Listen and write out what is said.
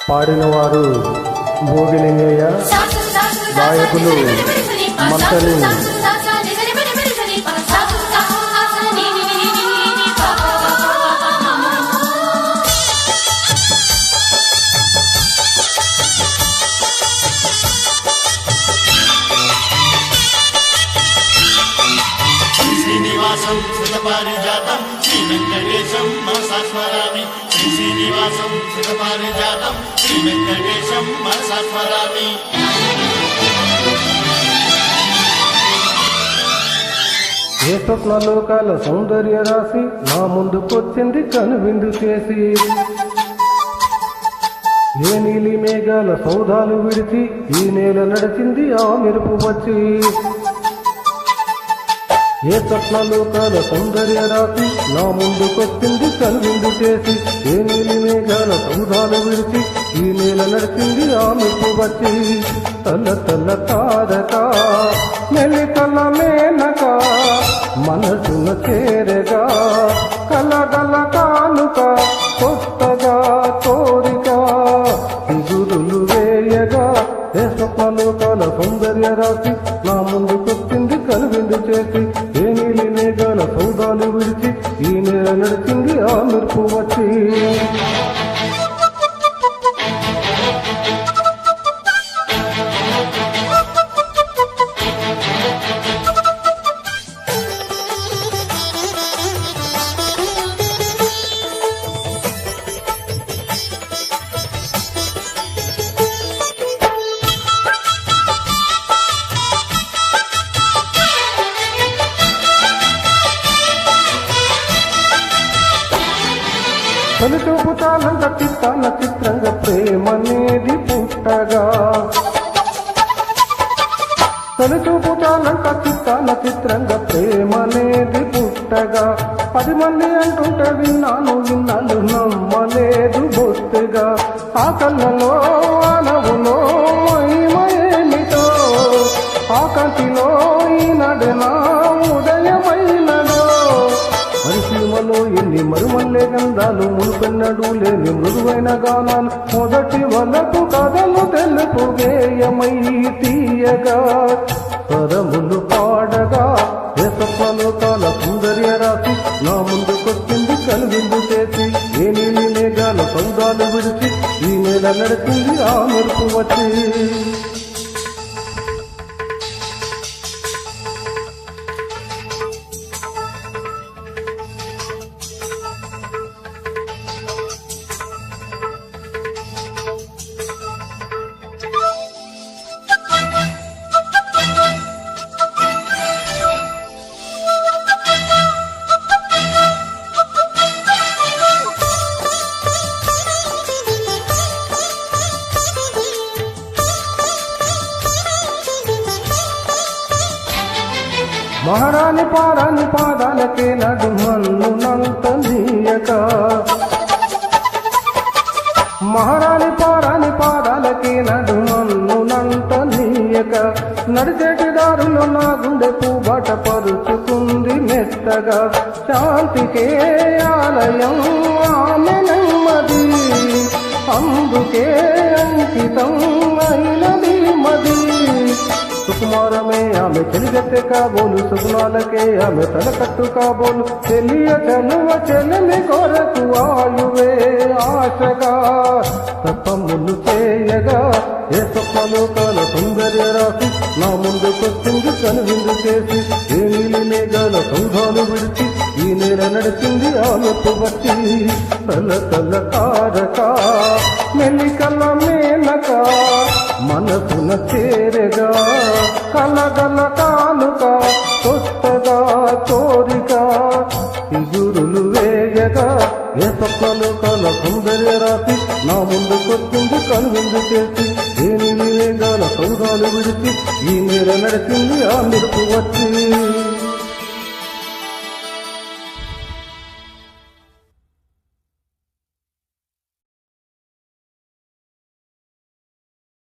పాడినవారు భోగిలింగయ్య, గాయకులు మంతని శ్రీనివాసం సుతపారిజాతం శ్రీ వెంకటేశం మనసా స్మరామి. శ్రీనివాసం సుతపారిజాతం శ్రీ వెంకటేశం మనసా స్మరామి. ఏ స్వప్నలోకాల సౌందర్య రాశి నా ముందుకొచ్చింది కనువిందు చేసి, ఏ నీలి మేఘాల సౌధాలు విడిచి ఈ నేల నడిచింది ఆ మెరుపు వచ్చి. ఏ స్వప్నలోకాల సౌందర్య రాశి నా ముందుకొచ్చింది కనువిందు చేసి, ఏ నీలి మేఘాల సౌధాలు విడిచి ఈ నేల నడిచింది ఆ మెరుపు వచ్చి. తల తల తారక మెలికల మేనక మనసున చేరగా కలగల కానుక కొత్తగా కోరిక దిగురులు వేయగా. ఏ స్వప్నలోకాల సౌందర్య రాశి నా ముందుకొచ్చింది కనువిందు చేసి, ఏ నీలి మేఘాల సౌదాలు విడిచి ఈ నేల నడిచింది ఆ మెరుపు వచ్చి. తొలి చూపు చాలంత చిత్తాన చిత్రంగా ప్రేమనేది పుట్టగా, తొలి చూపు చాలంత చిత్తాన చిత్రంగా ప్రేమనేది పుట్టగా. 10 మంది అంటుంటే విన్నాను విన్నాను నమ్మలేదు బొత్తిగా. ఆ కళ్ళలో ఆనవులో మహిమయేమిటో, ఆ కంటిలో ఈనాడెనా ఉదయమైనదో. మరిసీమలో ఎన్ని మరుమల్లే గంధాలు మునుపెన్నడు లేని మృదువైన గానాలు, మొదటి వలకు కథలు తెలుపు గేయమై తీయగా స్వరములు పాడగా. ఏ స్వప్నలోకాల సౌందర్య రాశి నా ముందుకొచ్చింది కనువిందు చేసి, ఏ నీలి మేఘాల సౌదాలు విడిచి ఈ నేల నడిచింది ఆ మెరుపు వచ్చి. మహారాణి పారాని పాదాలకే నడుమన్నునంత నీయక, మహారాణి పారాని పాదాలకే నడుమన్నునంత నీయక. నడిచేటి దారులు నా గుండె పూబాట పరుచుకుంది మెత్తగా. శాంతికే ఆలయం ఆమె నెమ్మది, అందుకే అంకితం అయినది మది. సుకుమారమే ఆమె చెలిగత్తె కాబోలు, సుగుణాలకే ఆమె తలకట్టు కాబోలు. చెలియ చలువ చెలిమి కొరకు ఆయువే ఆశగా తపములు చేయగా. ఏ స్వప్నలోకాల సౌందర్య రాశి నా ముందుకొచ్చింది కనువిందు చేసి, ఏ నీలి మేఘాల సౌధాలు విడిచి ఈ నేల నడిచింది ఆ మెరుపు వచ్చి. తల తల తారక మెలికల మేనక మనసున చేరగా కలగల కానుక కొత్తగా కోరిక దిగురులు వేయగా. ఏ స్వప్నలోకాల సౌందర్య రాశి నా ముందుకొచ్చింది కనువిందు చేసి, ఏ నీలి మేఘాల సౌదాలు విడిచి ఈ నేల నడిచింది ఆ మెరుపు వచ్చి.